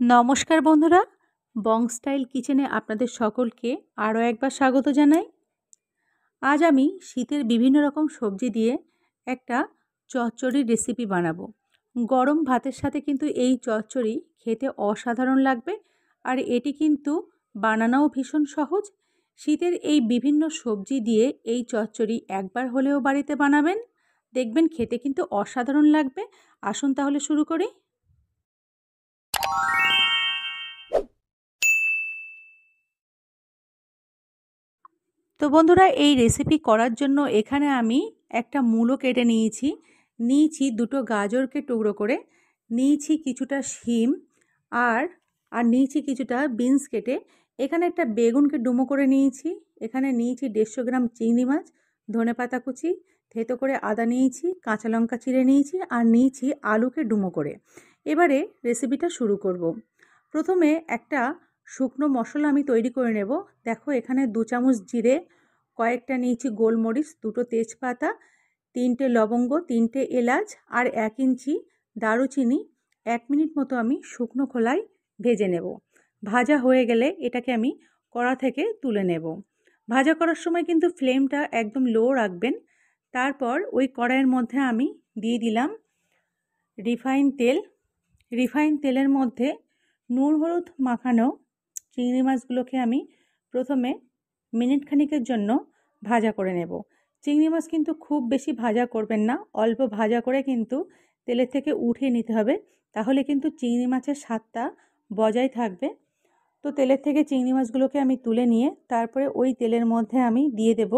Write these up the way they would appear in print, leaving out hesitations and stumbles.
নমস্কার বন্ধুরা, বং স্টাইল কিচেনে আপনাদের সকলকে আরও একবার স্বাগত জানাই। আজ আমি শীতের বিভিন্ন রকম সবজি দিয়ে একটা চচ্চড়ির রেসিপি বানাবো। গরম ভাতের সাথে কিন্তু এই চচ্চড়ি খেতে অসাধারণ লাগবে, আর এটি কিন্তু বানানোও ভীষণ সহজ। শীতের এই বিভিন্ন সবজি দিয়ে এই চচ্চড়ি একবার হলেও বাড়িতে বানাবেন, দেখবেন খেতে কিন্তু অসাধারণ লাগবে। আসুন তাহলে শুরু করি। তো বন্ধুরা, এই রেসিপি করার জন্য এখানে আমি একটা মূলো কেটে নিয়েছি দুটো গাজরকে টুকরো করে, নিয়েছি কিছুটা শিম, আর নিয়েছি কিছুটা বিনস কেটে। এখানে একটা বেগুনকে ডুমো করে নিয়েছি। এখানে নিয়েছি 150 গ্রাম চিংড়ি মাছ, ধনেপাতা কুচি, থেতো করে আদা নিয়েছি, কাঁচা লঙ্কা চিড়ে নিয়েছি, আর নিয়েছি আলুকে ডুমো করে। এবারে রেসিপিটা শুরু করব। প্রথমে একটা শুকনো মশলা আমি তৈরি করে নেব। দেখো, এখানে 2 চামচ জিরে, কয়েকটা নিয়েছি গোলমরিচ, 2টো তেজপাতা, 3টে লবঙ্গ, 3টে এলাচ, আর 1 ইঞ্চি দারুচিনি 1 মিনিট মতো আমি শুকনো খোলায় ভেজে নেব। ভাজা হয়ে গেলে এটাকে আমি কড়া থেকে তুলে নেব। ভাজা করার সময় কিন্তু ফ্লেমটা একদম লো রাখবেন। তারপর ওই কড়াইয়ের মধ্যে আমি দিয়ে দিলাম রিফাইন তেলের মধ্যে নুন হলুদ মাখানো চিংড়ি মাছগুলোকে আমি প্রথমে মিনিট খানিকের জন্য ভাজা করে নেব। চিংড়ি মাছ কিন্তু খুব বেশি ভাজা করবেন না, অল্প ভাজা করে কিন্তু তেলের থেকে উঠিয়ে নিতে হবে, তাহলে কিন্তু চিংড়ি মাছের স্বাদটা বজায় থাকবে। তো তেলের থেকে চিংড়ি মাছগুলোকে আমি তুলে নিয়ে তারপরে ওই তেলের মধ্যে আমি দিয়ে দেব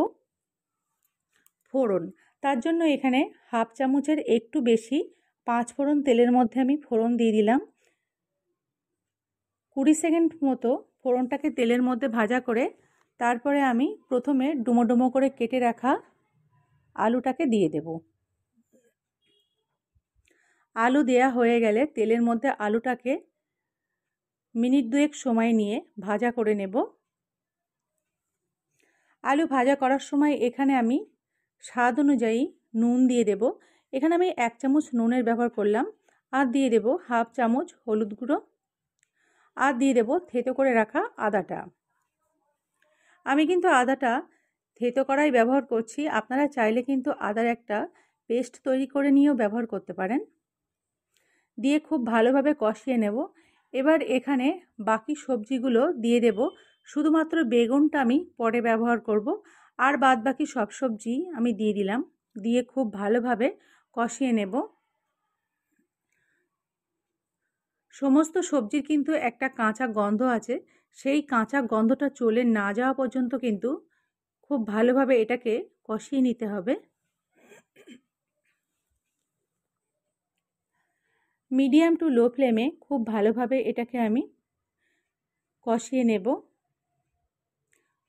ফোড়ন। তার জন্য এখানে 1/2 চামচের একটু বেশি 5 ফোড়ন তেলের মধ্যে আমি ফোড়ন দিয়ে দিলাম। 20 সেকেন্ড মতো ফোড়নটাকে তেলের মধ্যে ভাজা করে তারপরে আমি প্রথমে ডুমো ডুমো করে কেটে রাখা আলুটাকে দিয়ে দেব। আলু দেয়া হয়ে গেলে তেলের মধ্যে আলুটাকে মিনিট 2 সময় নিয়ে ভাজা করে নেব। আলু ভাজা করার সময় এখানে আমি স্বাদ অনুযায়ী নুন দিয়ে দেব। এখানে আমি 1 চামচ নুনের ব্যবহার করলাম, আর দিয়ে দেব 1/2 চামচ হলুদ গুঁড়ো, আর দিয়ে দেব থেতো করে রাখা আদাটা। আমি কিন্তু আদাটা থেতো করাই ব্যবহার করছি, আপনারা চাইলে কিন্তু আদার একটা পেস্ট তৈরি করে নিয়েও ব্যবহার করতে পারেন। দিয়ে খুব ভালোভাবে কষিয়ে নেব। এবার এখানে বাকি সবজিগুলো দিয়ে দেব। শুধুমাত্র বেগুনটা আমি পরে ব্যবহার করব, আর বাদ বাকি সব সবজি আমি দিয়ে দিলাম। দিয়ে খুব ভালোভাবে কষিয়ে নেব। সমস্ত সবজির কিন্তু একটা কাঁচা গন্ধ আছে, সেই কাঁচা গন্ধটা চলে না যাওয়া পর্যন্ত কিন্তু খুব ভালোভাবে এটাকে কষিয়ে নিতে হবে। মিডিয়াম টু লো ফ্লেমে খুব ভালোভাবে এটাকে আমি কষিয়ে নেব।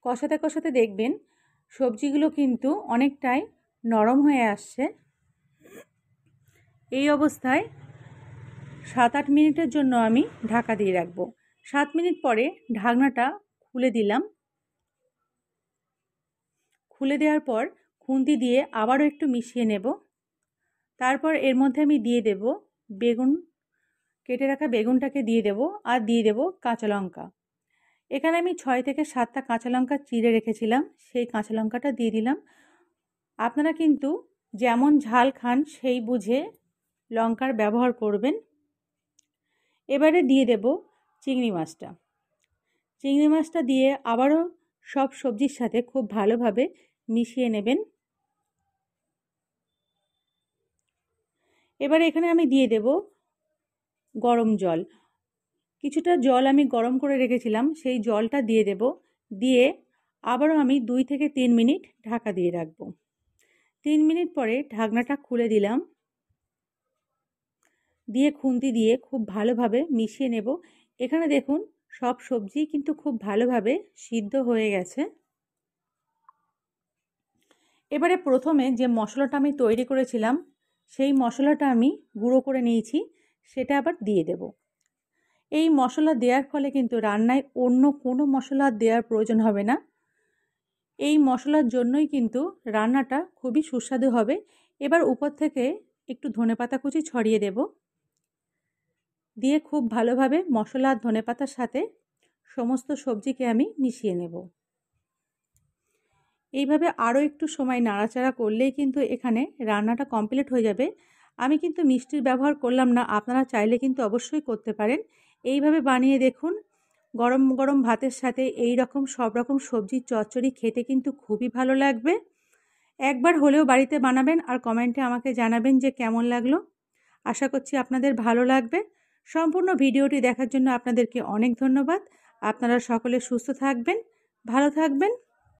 কষাতে কষাতে দেখবেন সবজিগুলো কিন্তু অনেকটাই নরম হয়ে আসছে। এই অবস্থায় 7-8 মিনিটের জন্য আমি ঢাকা দিয়ে রাখবো। 7 মিনিট পরে ঢাকনাটা খুলে দিলাম। খুলে দেওয়ার পর খুন্তি দিয়ে আবারও একটু মিশিয়ে নেব। তারপর এর মধ্যে আমি দিয়ে দেব বেগুন, কেটে রাখা বেগুনটাকে দিয়ে দেব, আর দিয়ে দেব কাঁচা লঙ্কা। এখানে আমি 6 থেকে 7টা কাঁচা লঙ্কা চিড়ে রেখেছিলাম, সেই কাঁচা লঙ্কাটা দিয়ে দিলাম। আপনারা কিন্তু যেমন ঝাল খান সেই বুঝে লঙ্কার ব্যবহার করবেন। এবারে দিয়ে দেব চিংড়ি মাছটা। চিংড়ি মাছটা দিয়ে আবারও সব সবজির সাথে খুব ভালোভাবে মিশিয়ে নেবেন। এবারে এখানে আমি দিয়ে দেব গরম জল। কিছুটা জল আমি গরম করে রেখেছিলাম, সেই জলটা দিয়ে দেব। দিয়ে আবারও আমি 2 থেকে 3 মিনিট ঢাকা দিয়ে রাখবো। 3 মিনিট পরে ঢাকনাটা খুলে দিলাম। দিয়ে খুন্তি দিয়ে খুব ভালোভাবে মিশিয়ে নেব। এখানে দেখুন সব সবজি কিন্তু খুব ভালোভাবে সিদ্ধ হয়ে গেছে। এবারে প্রথমে যে মশলাটা আমি তৈরি করেছিলাম সেই মশলাটা আমি গুঁড়ো করে নিয়েছি, সেটা আবার দিয়ে দেব। এই মশলা দেওয়ার ফলে কিন্তু রান্নায় অন্য কোনো মশলা দেওয়ার প্রয়োজন হবে না। এই মশলার জন্যই কিন্তু রান্নাটা খুবই সুস্বাদু হবে। এবার উপর থেকে একটু ধনেপাতা কুচি ছড়িয়ে দেব। দিয়ে খুব ভালোভাবে মশলা আর ধনেপাতার সাথে সমস্ত সবজিকে আমি মিশিয়ে নেব। এইভাবে আরও একটু সময় নাড়াচাড়া করলেই কিন্তু এখানে রান্নাটা কমপ্লিট হয়ে যাবে। আমি কিন্তু মিষ্টির ব্যবহার করলাম না, আপনারা চাইলে কিন্তু অবশ্যই করতে পারেন। এইভাবে বানিয়ে দেখুন, গরম গরম ভাতের সাথে এই রকম সব রকম সবজির চচ্চড়ি খেতে কিন্তু খুবই ভালো লাগবে। একবার হলেও বাড়িতে বানাবেন আর কমেন্টে আমাকে জানাবেন যে কেমন লাগলো। আশা করছি আপনাদের ভালো লাগবে। সম্পূর্ণ ভিডিওটি দেখার জন্য আপনাদেরকে অনেক ধন্যবাদ। আপনারা সকলে সুস্থ থাকবেন, ভালো থাকবেন।